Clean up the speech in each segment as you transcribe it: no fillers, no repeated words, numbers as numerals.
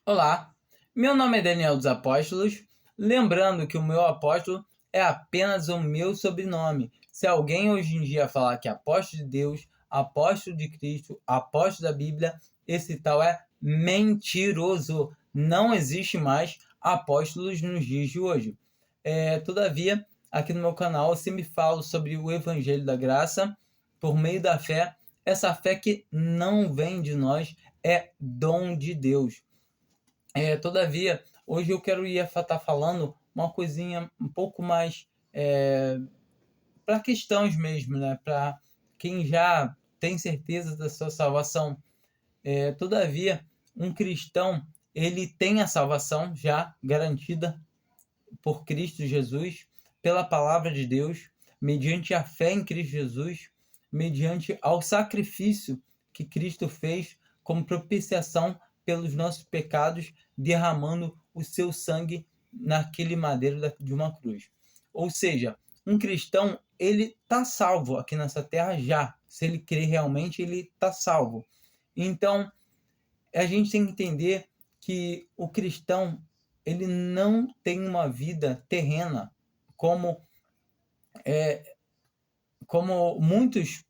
Olá, meu nome é Daniel dos Apóstolos. Lembrando que o meu apóstolo é apenas o meu sobrenome. Se alguém hoje em dia falar que é apóstolo de Deus, apóstolo de Cristo, apóstolo da Bíblia, esse tal é mentiroso. Não existe mais apóstolos nos dias de hoje. Todavia, aqui no meu canal eu sempre falo sobre o Evangelho da Graça por meio da fé. Essa fé que não vem de nós, é dom de Deus. Todavia, hoje eu quero estar falando uma coisinha um pouco mais para cristãos mesmo, né? Para quem já tem certeza da sua salvação. Todavia, um cristão ele tem a salvação já garantida por Cristo Jesus, pela palavra de Deus, mediante a fé em Cristo Jesus, mediante ao sacrifício que Cristo fez como propiciação pelos nossos pecados, derramando o seu sangue naquele madeiro de uma cruz. Ou seja, um cristão, ele está salvo aqui nessa terra já. Se ele crer realmente, ele está salvo. Então, a gente tem que entender que o cristão ele não tem uma vida terrena como como muitos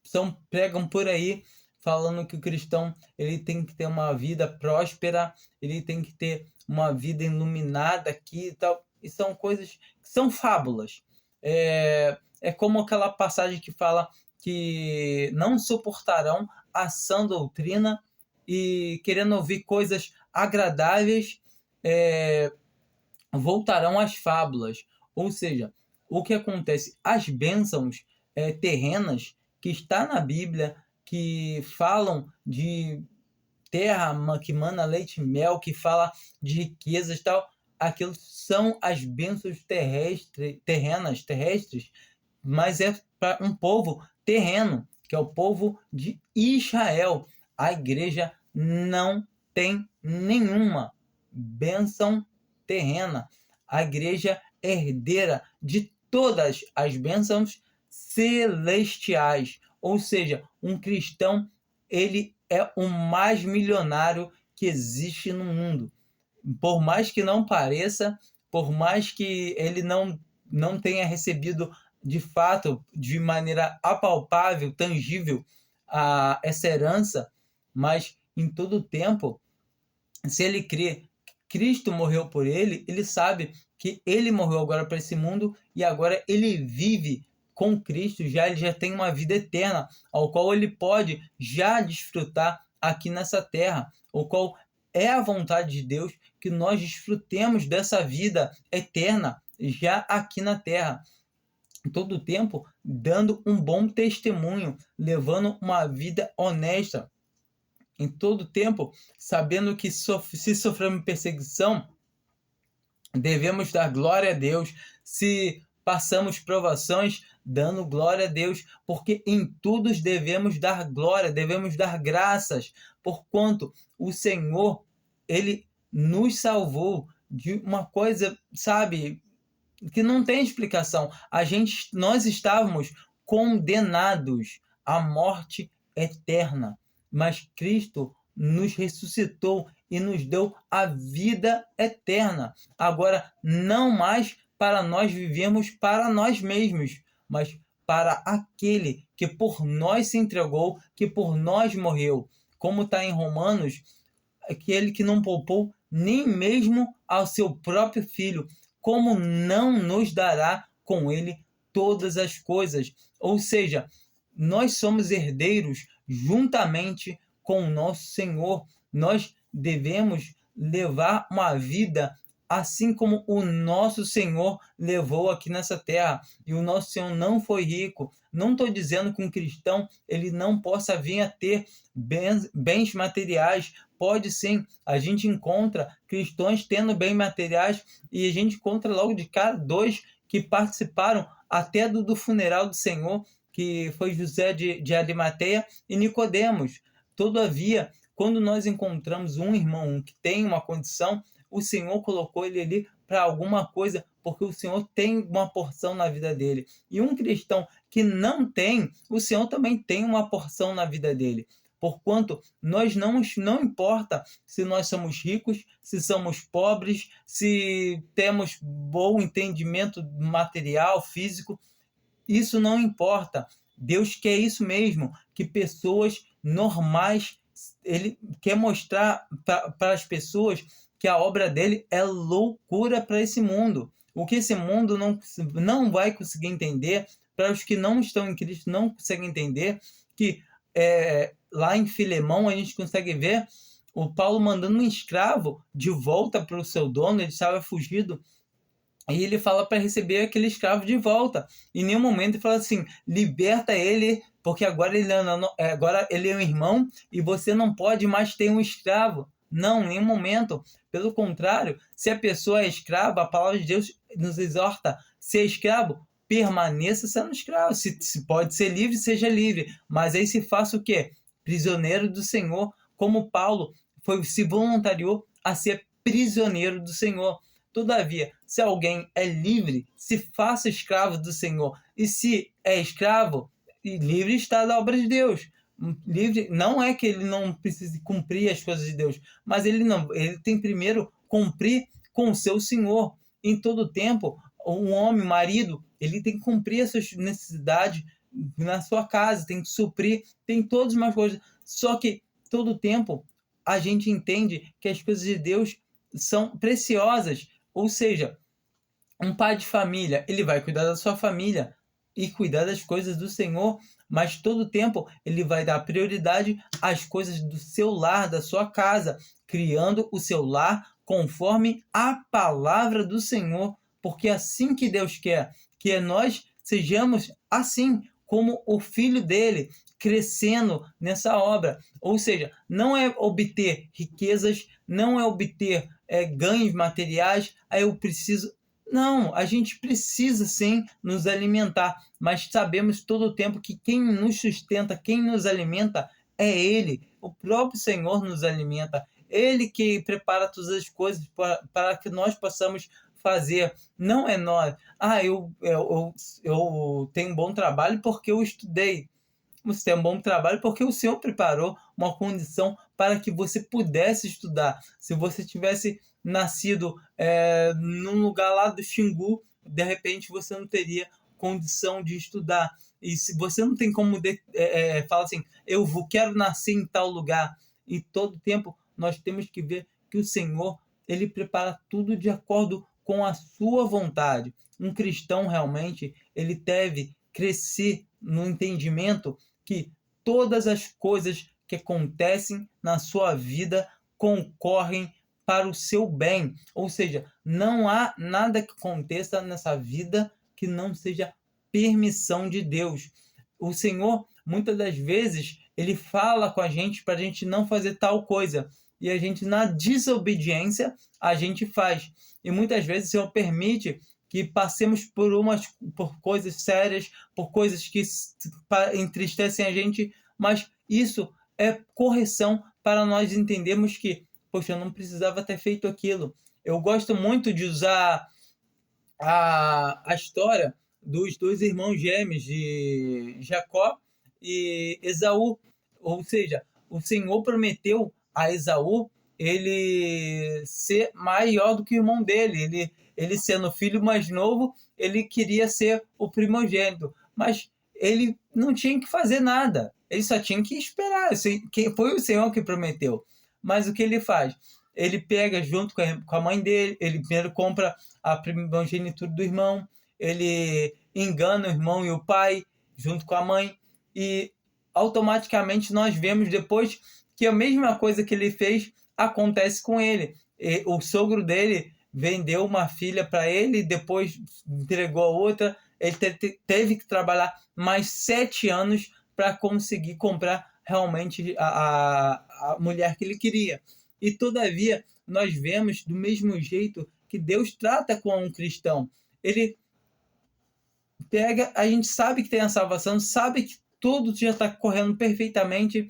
pregam por aí, falando que o cristão ele tem que ter uma vida próspera, ele tem que ter uma vida iluminada aqui e tal. E são coisas que são fábulas. É como aquela passagem que fala que não suportarão a sã doutrina e querendo ouvir coisas agradáveis, é, voltarão às fábulas. Ou seja, o que acontece? As bênçãos terrenas que está na Bíblia, que falam de terra que mana leite e mel, que fala de riquezas e tal, aquilo são as bênçãos terrestres, mas é para um povo terreno, que é o povo de Israel. A igreja não tem nenhuma bênção terrena. A igreja é herdeira de todas as bênçãos celestiais. Ou seja, um cristão, ele é o mais milionário que existe no mundo. Por mais que não pareça, por mais que ele não tenha recebido de fato, de maneira apalpável, tangível, essa herança, mas em todo o tempo, se ele crê que Cristo morreu por ele, ele sabe que ele morreu agora para esse mundo e agora ele vive com Cristo, ele já tem uma vida eterna, ao qual ele pode já desfrutar aqui nessa terra, o qual é a vontade de Deus que nós desfrutemos dessa vida eterna já aqui na terra. Todo o tempo dando um bom testemunho, levando uma vida honesta, em todo tempo, sabendo que se sofremos perseguição, devemos dar glória a Deus. Se passamos provações, dando glória a Deus, porque em tudo devemos dar glória, devemos dar graças, porquanto o Senhor, ele nos salvou de uma coisa, sabe, que não tem explicação. Nós estávamos condenados à morte eterna, mas Cristo nos ressuscitou e nos deu a vida eterna. Agora, não mais para nós vivermos para nós mesmos, mas para aquele que por nós se entregou, que por nós morreu. Como está em Romanos, aquele que não poupou nem mesmo ao seu próprio filho, como não nos dará com ele todas as coisas? Ou seja, nós somos herdeiros juntamente com o nosso Senhor. Nós devemos levar uma vida assim como o nosso Senhor levou aqui nessa terra. E o nosso Senhor não foi rico. Não estou dizendo que um cristão ele não possa vir a ter bens materiais. Pode sim. A gente encontra cristãos tendo bens materiais e a gente encontra logo de cara dois que participaram até do funeral do Senhor, que foi José de Arimateia e Nicodemos. Todavia, quando nós encontramos um irmão que tem uma condição, o Senhor colocou ele ali para alguma coisa, porque o Senhor tem uma porção na vida dele. E um cristão que não tem, o Senhor também tem uma porção na vida dele. porquanto não importa se nós somos ricos, se somos pobres, se temos bom entendimento material, físico, isso não importa. Deus quer isso mesmo, que pessoas normais, ele quer mostrar para as pessoas que a obra dele é loucura para esse mundo. O que esse mundo não vai conseguir entender, para os que não estão em Cristo não conseguem entender, que lá em Filemão a gente consegue ver o Paulo mandando um escravo de volta para o seu dono, ele estava fugido, e ele fala para receber aquele escravo de volta. Em nenhum momento ele fala assim, liberta ele, porque agora ele é um irmão e você não pode mais ter um escravo. Não, em nenhum momento. Pelo contrário, se a pessoa é escrava, a palavra de Deus nos exorta, se é escravo, permaneça sendo escravo. Se pode ser livre, seja livre. Mas aí se faça o quê? Prisioneiro do Senhor, como Paulo se voluntariou a ser prisioneiro do Senhor. Todavia, se alguém é livre, se faça escravo do Senhor. E se é escravo, livre está da obra de Deus. Livre não é que ele não precise cumprir as coisas de Deus, mas ele tem primeiro cumprir com o seu Senhor. Em todo tempo, um homem, marido, ele tem que cumprir as suas necessidades na sua casa, tem que suprir, tem todas as coisas. Só que todo tempo a gente entende que as coisas de Deus são preciosas. Ou seja, um pai de família, ele vai cuidar da sua família e cuidar das coisas do Senhor, mas todo tempo ele vai dar prioridade às coisas do seu lar, da sua casa, criando o seu lar conforme a palavra do Senhor, porque é assim que Deus quer, que nós sejamos assim como o filho dele, crescendo nessa obra. Ou seja, não é obter riquezas, não é obter ganhos materiais, aí eu preciso... Não, a gente precisa sim nos alimentar, mas sabemos todo o tempo que quem nos sustenta, quem nos alimenta é Ele. O próprio Senhor nos alimenta. Ele que prepara todas as coisas para que nós possamos fazer. Não é nós. Eu tenho um bom trabalho porque eu estudei. Você tem um bom trabalho porque o Senhor preparou uma condição para que você pudesse estudar. Se você tivesse nascido num lugar lá do Xingu, de repente você não teria condição de estudar. E se você não tem como falar assim, quero nascer em tal lugar, e todo tempo nós temos que ver que o Senhor, ele prepara tudo de acordo com a sua vontade. Um cristão realmente, ele deve crescer no entendimento que todas as coisas que acontecem na sua vida concorrem para o seu bem. Ou seja, não há nada que aconteça nessa vida que não seja permissão de Deus. O Senhor, muitas das vezes, ele fala com a gente para a gente não fazer tal coisa. E a gente, na desobediência, a gente faz. E muitas vezes o Senhor permite que passemos por coisas sérias, por coisas que entristecem a gente, mas isso é correção para nós entendermos que, poxa, eu não precisava ter feito aquilo. Eu gosto muito de usar a história dos dois irmãos gêmeos, de Jacó e Esaú. Ou seja, o Senhor prometeu a Esaú ele ser maior do que o irmão dele. Ele sendo o filho mais novo, ele queria ser o primogênito, mas ele não tinha que fazer nada, ele só tinha que esperar. Foi o Senhor que prometeu. Mas o que ele faz? Ele pega junto com a mãe dele, ele primeiro compra a primogenitura do irmão, ele engana o irmão e o pai junto com a mãe, e automaticamente nós vemos depois que a mesma coisa que ele fez acontece com ele. O sogro dele vendeu uma filha para ele, depois entregou a outra. Ele teve que trabalhar mais 7 anos para conseguir comprar realmente a mulher que ele queria. E todavia, nós vemos do mesmo jeito que Deus trata com um cristão. Ele pega, a gente sabe que tem a salvação, sabe que tudo já está correndo perfeitamente,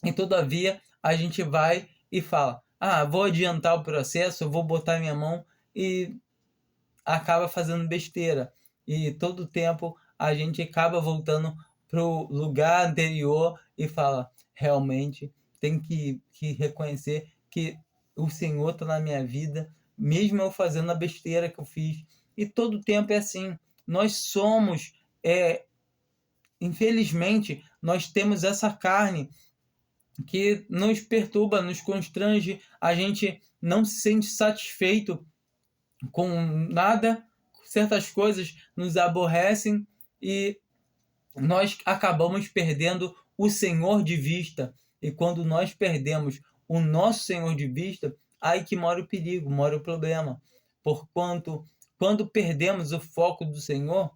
e todavia a gente vai e fala, vou adiantar o processo, vou botar minha mão, e acaba fazendo besteira. E todo tempo a gente acaba voltando para o lugar anterior e fala, realmente tenho que reconhecer que o Senhor está na minha vida, mesmo eu fazendo a besteira que eu fiz. E todo tempo é assim. Nós somos, infelizmente, nós temos essa carne que nos perturba, nos constrange, a gente não se sente satisfeito com nada, certas coisas nos aborrecem e nós acabamos perdendo o Senhor de vista. E quando nós perdemos o nosso Senhor de vista, aí que mora o perigo, mora o problema. Porquanto, quando perdemos o foco do Senhor,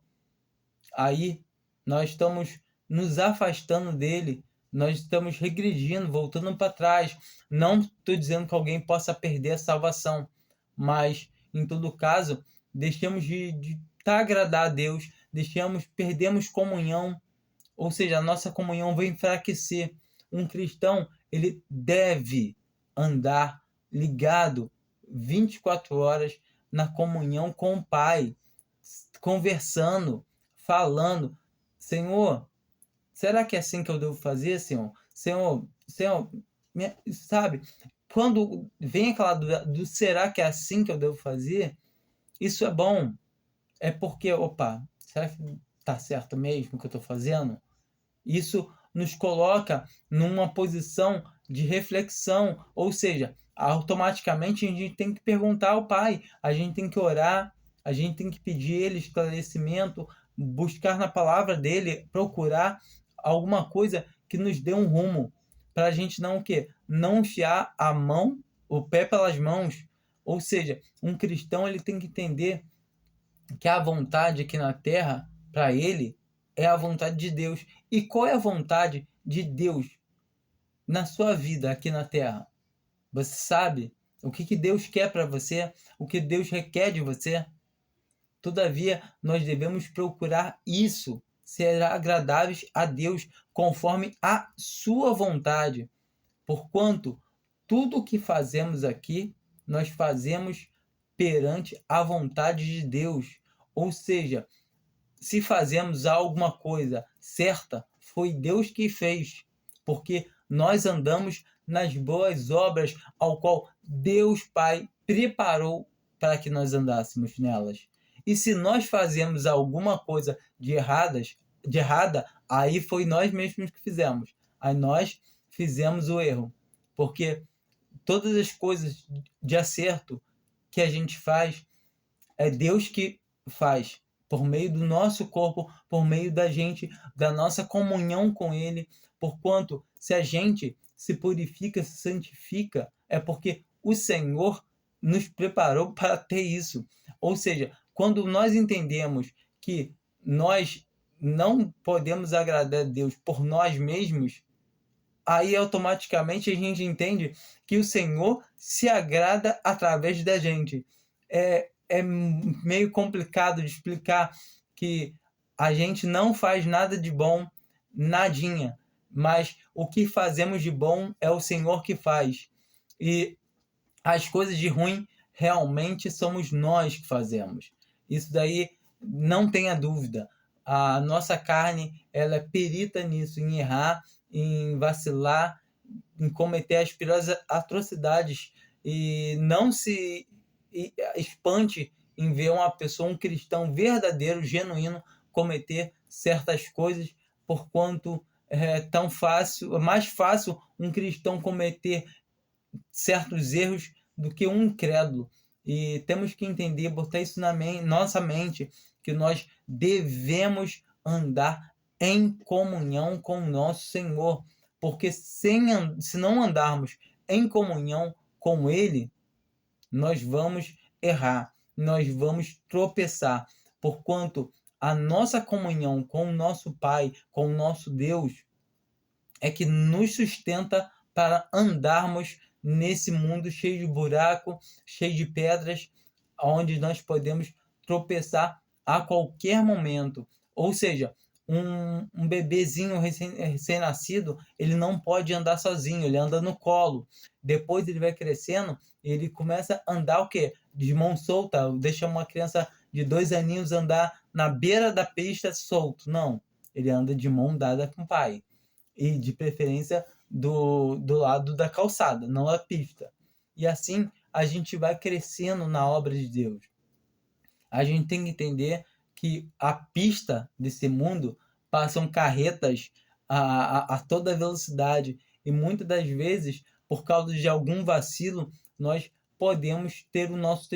aí nós estamos nos afastando dele, nós estamos regredindo, voltando para trás. Não estou dizendo que alguém possa perder a salvação, mas, em todo caso, deixamos de agradar a Deus, perdemos comunhão, ou seja, a nossa comunhão vai enfraquecer. Um cristão, ele deve andar ligado 24 horas na comunhão com o Pai, conversando, falando: Senhor, será que é assim que eu devo fazer, Senhor? Senhor, sabe? Quando vem aquela dúvida do será que é assim que eu devo fazer, isso é bom. É porque, opa, será que tá certo mesmo o que eu estou fazendo? Isso nos coloca numa posição de reflexão, ou seja, automaticamente a gente tem que perguntar ao Pai, a gente tem que orar, a gente tem que pedir ele esclarecimento, buscar na palavra dele, procurar alguma coisa que nos dê um rumo, para a gente não o quê? Não enfiar a mão, o pé pelas mãos. Ou seja, um cristão ele tem que entender que a vontade aqui na terra, para ele, é a vontade de Deus. E qual é a vontade de Deus na sua vida aqui na terra? Você sabe o que Deus quer para você? O que Deus requer de você? Todavia, nós devemos procurar isso, ser agradáveis a Deus conforme a sua vontade. Porquanto tudo o que fazemos aqui, nós fazemos perante a vontade de Deus. Ou seja, se fazemos alguma coisa certa, foi Deus que fez, porque nós andamos nas boas obras ao qual Deus Pai preparou para que nós andássemos nelas. E se nós fazemos alguma coisa de errada, aí foi nós mesmos que fizemos. Aí nós fizemos o erro. Porque todas as coisas de acerto que a gente faz, é Deus que faz, por meio do nosso corpo, por meio da gente, da nossa comunhão com Ele. Porquanto, se a gente se purifica, se santifica, é porque o Senhor nos preparou para ter isso. Ou seja, quando nós entendemos que nós não podemos agradar a Deus por nós mesmos, aí automaticamente a gente entende que o Senhor se agrada através da gente. É meio complicado de explicar que a gente não faz nada de bom, nadinha, mas o que fazemos de bom é o Senhor que faz. E as coisas de ruim realmente somos nós que fazemos. Isso daí não tenha dúvida. A nossa carne, ela é perita nisso, em errar, em vacilar, em cometer as piores atrocidades. E não se espante em ver uma pessoa, um cristão verdadeiro, genuíno, cometer certas coisas, porquanto é tão fácil, é mais fácil um cristão cometer certos erros do que um incrédulo. E temos que entender, botar isso na nossa mente, que nós devemos andar em comunhão com o nosso Senhor, porque se não andarmos em comunhão com Ele, nós vamos errar, nós vamos tropeçar, porquanto a nossa comunhão com o nosso Pai, com o nosso Deus, é que nos sustenta para andarmos nesse mundo cheio de buraco, cheio de pedras, onde nós podemos tropeçar a qualquer momento. Ou seja, um bebezinho recém-nascido, ele não pode andar sozinho, ele anda no colo. Depois ele vai crescendo, ele começa a andar o quê? De mão solta, deixa uma criança de 2 aninhos andar na beira da pista solto. Não, ele anda de mão dada com o pai. E de preferência do lado da calçada, não da pista. E assim a gente vai crescendo na obra de Deus. A gente tem que entender que a pista desse mundo passam carretas a toda velocidade e muitas das vezes, por causa de algum vacilo, nós podemos ter o nosso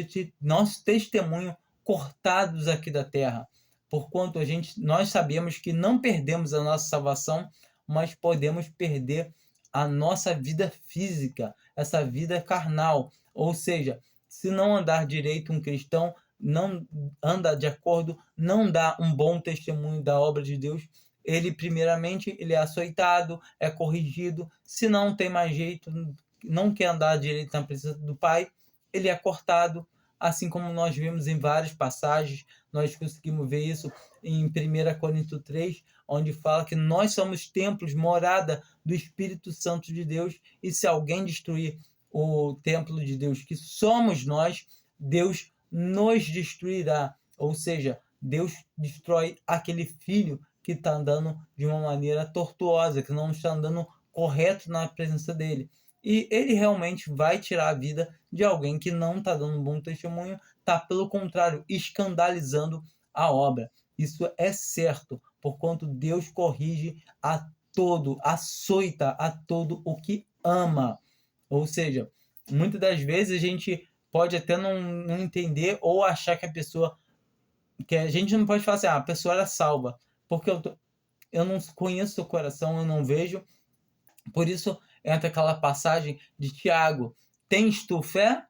testemunho cortados aqui da terra, porquanto nós sabemos que não perdemos a nossa salvação, mas podemos perder a nossa vida física, essa vida carnal. Ou seja, se não andar direito um cristão, não anda de acordo, não dá um bom testemunho da obra de Deus, ele primeiramente ele é açoitado, é corrigido, se não tem mais jeito, não quer andar direito na presença do Pai, ele é cortado, assim como nós vimos em várias passagens, nós conseguimos ver isso em 1 Coríntios 3, onde fala que nós somos templos, morada do Espírito Santo de Deus, e se alguém destruir o templo de Deus, que somos nós, Deus nos destruirá. Ou seja, Deus destrói aquele filho que está andando de uma maneira tortuosa, que não está andando correto na presença dele. E ele realmente vai tirar a vida de alguém que não está dando um bom testemunho, está, pelo contrário, escandalizando a obra. Isso é certo, porquanto Deus corrige a todo, açoita a todo o que ama. Ou seja, muitas das vezes a gente pode até não entender ou achar que a gente não pode falar assim, a pessoa era salva, porque eu não conheço o coração, eu não vejo. Por isso entra aquela passagem de Tiago: tens tu fé?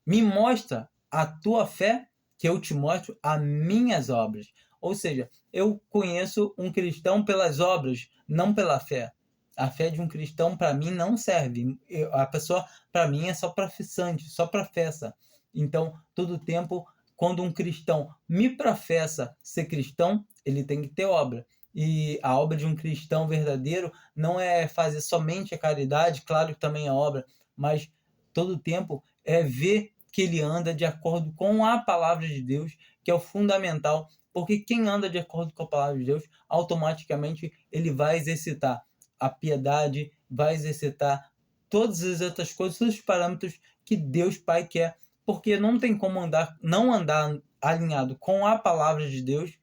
Me mostra a tua fé, que eu te mostro as minhas obras. Ou seja, eu conheço um cristão pelas obras, não pela fé. A fé de um cristão, para mim, não serve. A pessoa, para mim, é só professante, só professa. Então, todo tempo, quando um cristão me professa ser cristão, ele tem que ter obra. E a obra de um cristão verdadeiro não é fazer somente a caridade, claro que também é obra, mas todo tempo é ver que ele anda de acordo com a palavra de Deus, que é o fundamental, porque quem anda de acordo com a palavra de Deus, automaticamente ele vai exercitar a piedade, vai exercitar todas as outras coisas, todos os parâmetros que Deus Pai quer, porque não tem como não andar alinhado com a palavra de Deus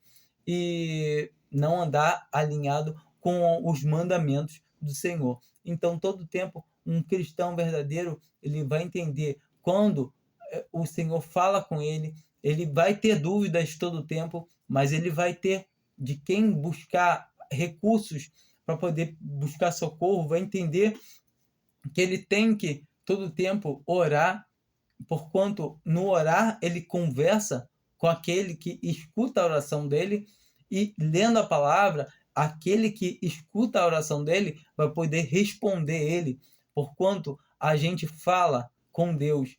e não andar alinhado com os mandamentos do Senhor. Então, todo tempo, um cristão verdadeiro, ele vai entender quando o Senhor fala com ele, ele vai ter dúvidas todo o tempo, mas ele vai ter de quem buscar recursos para poder buscar socorro, vai entender que ele tem que todo tempo orar, porquanto no orar ele conversa com aquele que escuta a oração dele, e lendo a palavra, aquele que escuta a oração dele vai poder responder ele, porquanto a gente fala com Deus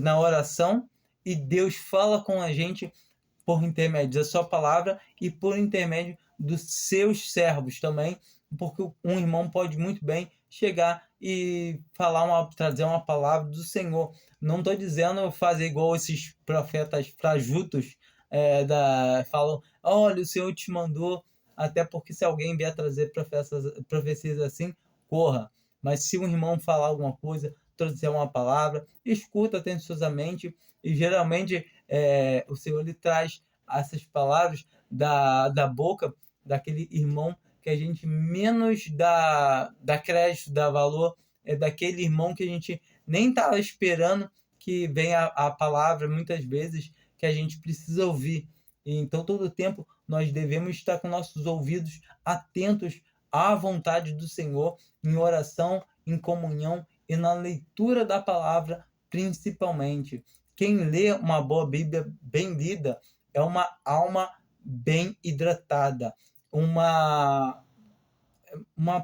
na oração e Deus fala com a gente por intermédio da sua palavra e por intermédio dos seus servos também, porque um irmão pode muito bem chegar e trazer uma palavra do Senhor. Não estou dizendo fazer igual esses profetas fajutos, falam, olha, o Senhor te mandou, até porque se alguém vier trazer profecias assim, corra. Mas se um irmão falar alguma coisa, trouxer uma palavra, escuta atenciosamente, e geralmente o Senhor lhe traz essas palavras da boca daquele irmão que a gente menos dá crédito, dá valor, é daquele irmão que a gente nem estava esperando que venha a palavra, muitas vezes, que a gente precisa ouvir. E então, todo tempo, nós devemos estar com nossos ouvidos atentos à vontade do Senhor, em oração, em comunhão e na leitura da palavra, principalmente. Quem lê uma boa Bíblia bem lida é uma alma bem hidratada, uma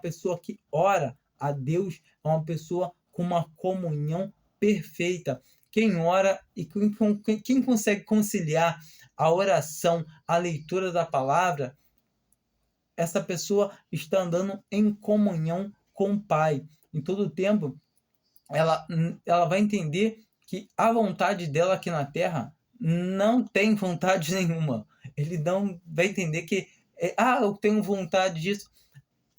pessoa que ora a Deus, é uma pessoa com uma comunhão perfeita. Quem ora e quem consegue conciliar a oração, a leitura da palavra, essa pessoa está andando em comunhão com o Pai. Em todo o tempo, ela vai entender que a vontade dela aqui na Terra não tem vontade nenhuma. Ele não vai entender que eu tenho vontade disso.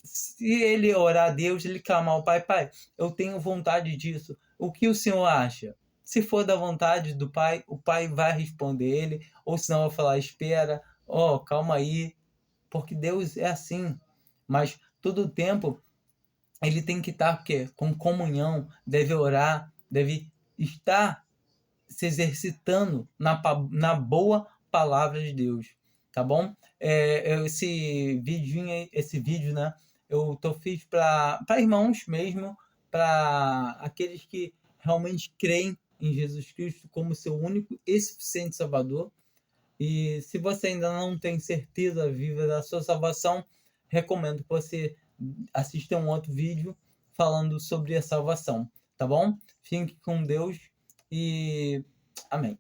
Se ele orar a Deus, ele clamar ao Pai, Pai, eu tenho vontade disso. O que o Senhor acha? Se for da vontade do Pai, o Pai vai responder ele, ou senão vai falar, espera, calma aí, porque Deus é assim. Mas todo o tempo ele tem que estar o quê? Com comunhão, deve orar, deve estar se exercitando na boa palavra de Deus, tá bom? Esse vídeo, né? Fiz para irmãos mesmo, para aqueles que realmente creem em Jesus Cristo como seu único e suficiente Salvador. E se você ainda não tem certeza viva da sua salvação, recomendo que você assista um outro vídeo falando sobre a salvação, tá bom? Fique com Deus e amém.